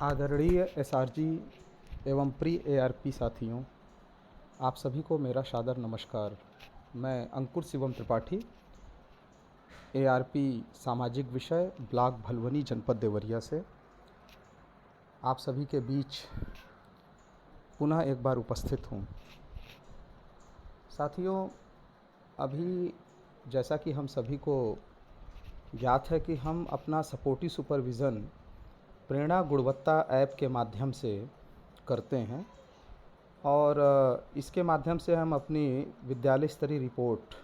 आदरणीय एसआरजी एवं प्रिय एआरपी साथियों, आप सभी को मेरा सादर नमस्कार। मैं अंकुर शिवम त्रिपाठी, एआरपी सामाजिक विषय, ब्लॉक भलवनी, जनपद देवरिया से आप सभी के बीच पुनः एक बार उपस्थित हूँ। साथियों, अभी जैसा कि हम सभी को ज्ञात है कि हम अपना सपोर्टिव सुपरविज़न प्रेरणा गुणवत्ता ऐप के माध्यम से करते हैं और इसके माध्यम से हम अपनी विद्यालय स्तरीय रिपोर्ट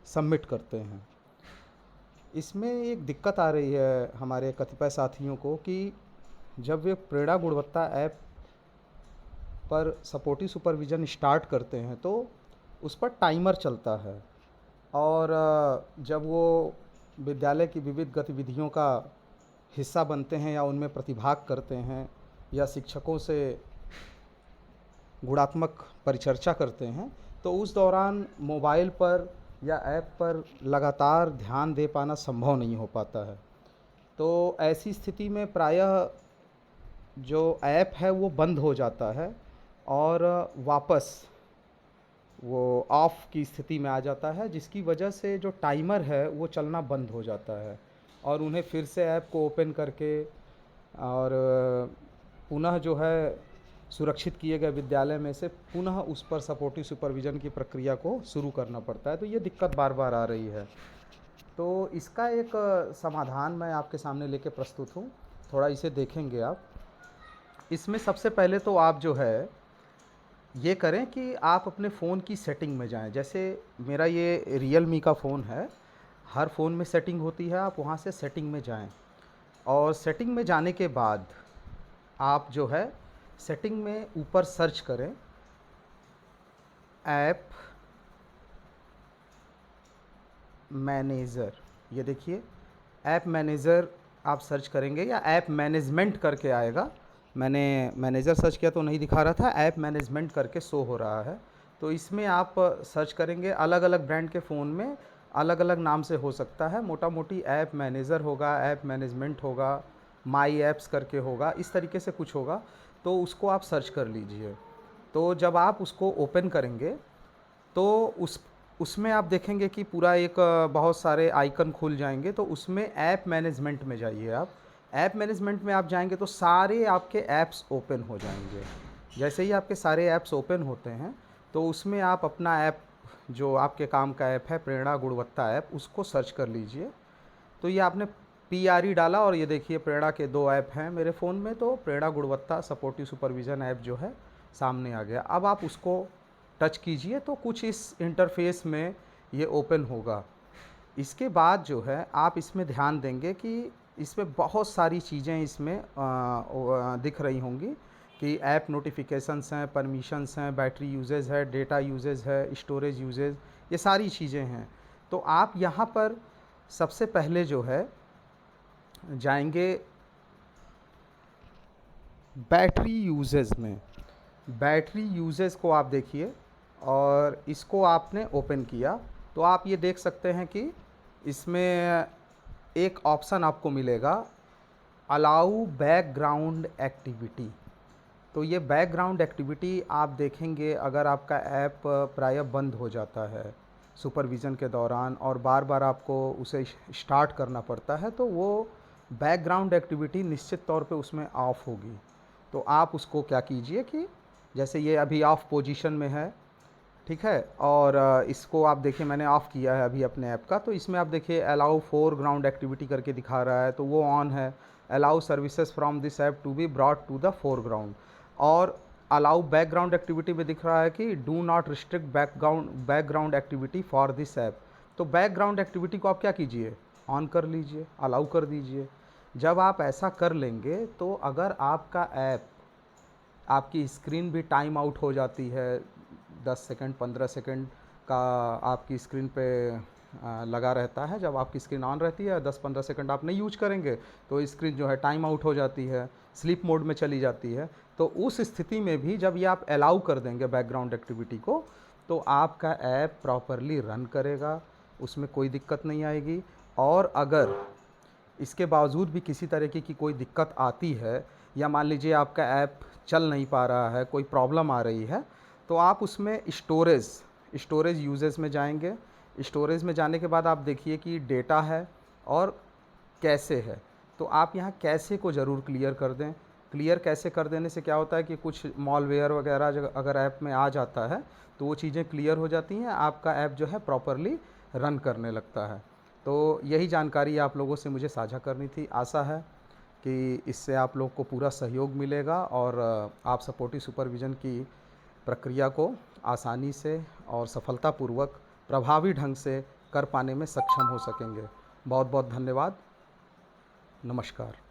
सबमिट करते हैं। इसमें एक दिक्कत आ रही है हमारे कतिपय साथियों को कि जब वे प्रेरणा गुणवत्ता ऐप पर सपोर्टिव सुपरविज़न स्टार्ट करते हैं तो उस पर टाइमर चलता है और जब वो विद्यालय की विविध गतिविधियों का हिस्सा बनते हैं या उनमें प्रतिभाग करते हैं या शिक्षकों से गुणात्मक परिचर्चा करते हैं तो उस दौरान मोबाइल पर या ऐप पर लगातार ध्यान दे पाना संभव नहीं हो पाता है। तो ऐसी स्थिति में प्रायः जो ऐप है वो बंद हो जाता है और वापस वो ऑफ़ की स्थिति में आ जाता है, जिसकी वजह से जो टाइमर है वो चलना बंद हो जाता है और उन्हें फिर से ऐप को ओपन करके और पुनः जो है सुरक्षित किए गए विद्यालय में से पुनः उस पर सपोर्टिव सुपरविज़न की प्रक्रिया को शुरू करना पड़ता है। तो ये दिक्कत बार बार आ रही है। तो इसका एक समाधान मैं आपके सामने लेके प्रस्तुत हूँ। थोड़ा इसे देखेंगे आप। इसमें सबसे पहले तो आप जो है ये करें कि आप अपने फ़ोन की सेटिंग में जाएं। जैसे मेरा ये रियलमी का फ़ोन है, हर फ़ोन में सेटिंग होती है। आप वहाँ से सेटिंग में जाएं और सेटिंग में जाने के बाद आप जो है सेटिंग में ऊपर सर्च करें ऐप मैनेजर। ये देखिए ऐप मैनेजर आप सर्च करेंगे या ऐप मैनेजमेंट करके आएगा। मैंने मैनेजर सर्च किया तो नहीं दिखा रहा था, ऐप मैनेजमेंट करके शो हो रहा है। तो इसमें आप सर्च करेंगे, अलग अलग ब्रांड के फ़ोन में अलग अलग नाम से हो सकता है। मोटा मोटी ऐप मैनेजर होगा, ऐप मैनेजमेंट होगा, माई ऐप्स करके होगा, इस तरीके से कुछ होगा। तो उसको आप सर्च कर लीजिए। तो जब आप उसको ओपन करेंगे तो उसमें आप देखेंगे कि पूरा एक बहुत सारे आइकन खुल जाएंगे। तो उसमें ऐप मैनेजमेंट में जाइए आप। ऐप मैनेजमेंट में आप जाएंगे तो सारे आपके ऐप्स ओपन हो जाएंगे। जैसे ही आपके सारे ऐप्स ओपन होते हैं तो उसमें आप अपना ऐप, जो आपके काम का ऐप है प्रेरणा गुणवत्ता ऐप, उसको सर्च कर लीजिए। तो ये आपने PRE डाला और ये देखिए प्रेरणा के 2 ऐप हैं मेरे फ़ोन में। तो प्रेरणा गुणवत्ता सपोर्टिव सुपरविज़न ऐप जो है सामने आ गया। अब आप उसको टच कीजिए तो कुछ इस इंटरफेस में ये ओपन होगा। इसके बाद जो है आप इसमें ध्यान देंगे कि इसमें बहुत सारी चीज़ें इसमें दिख रही होंगी कि ऐप नोटिफिकेशंस हैं, परमिशंस हैं, बैटरी यूजेज है, डेटा यूजेज है, स्टोरेज यूजेज, ये सारी चीज़ें हैं। तो आप यहाँ पर सबसे पहले जो है जाएंगे बैटरी यूजेज में। बैटरी यूजेज को आप देखिए और इसको आपने ओपन किया तो आप ये देख सकते हैं कि इसमें एक ऑप्शन आपको मिलेगा, अलाउ बैकग्राउंड एक्टिविटी। तो ये बैकग्राउंड एक्टिविटी आप देखेंगे अगर आपका ऐप प्रायः बंद हो जाता है सुपरविज़न के दौरान और बार बार आपको उसे स्टार्ट करना पड़ता है तो वो बैकग्राउंड एक्टिविटी निश्चित तौर पे उसमें ऑफ होगी। तो आप उसको क्या कीजिए कि जैसे ये अभी ऑफ पोजीशन में है, ठीक है, और इसको आप देखिए मैंने ऑफ़ किया है अभी अपने ऐप का। तो इसमें आप देखिए अलाउ फोरग्राउंड एक्टिविटी करके दिखा रहा है तो वो ऑन है। Allow services from this app to be brought to the foreground. और अलाउ बैकग्राउंड एक्टिविटी में दिख रहा है कि do not restrict background activity for this app. तो बैकग्राउंड एक्टिविटी को आप क्या कीजिए, ऑन कर लीजिए, अलाउ कर दीजिए। जब आप ऐसा कर लेंगे तो अगर आपका ऐप, आपकी स्क्रीन भी टाइम आउट हो जाती है, 10 सेकंड 15 सेकंड का आपकी स्क्रीन पे लगा रहता है। जब आपकी स्क्रीन ऑन रहती है 10-15 सेकंड आप नहीं यूज करेंगे तो स्क्रीन जो है टाइम आउट हो जाती है, स्लीप मोड में चली जाती है। तो उस स्थिति में भी जब ये आप अलाउ कर देंगे बैकग्राउंड एक्टिविटी को तो आपका ऐप प्रॉपरली रन करेगा, उसमें कोई दिक्कत नहीं आएगी। और अगर इसके बावजूद भी किसी तरीके की कोई दिक्कत आती है, या मान लीजिए आपका ऐप चल नहीं पा रहा है, कोई प्रॉब्लम आ रही है, तो आप उसमें स्टोरेज यूजेस में जाएंगे। स्टोरेज में जाने के बाद आप देखिए कि डेटा है और कैसे है, तो आप यहाँ कैसे को ज़रूर क्लियर कर दें। क्लियर कैसे कर देने से क्या होता है कि कुछ मॉलवेयर वगैरह अगर ऐप में आ जाता है तो वो चीज़ें क्लियर हो जाती हैं, आपका ऐप जो है प्रॉपरली रन करने लगता है। तो यही जानकारी आप लोगों से मुझे साझा करनी थी। आशा है कि इससे आप लोग को पूरा सहयोग मिलेगा और आप सपोर्टिव सुपरविज़न की प्रक्रिया को आसानी से और सफलतापूर्वक प्रभावी ढंग से कर पाने में सक्षम हो सकेंगे। बहुत बहुत धन्यवाद। नमस्कार।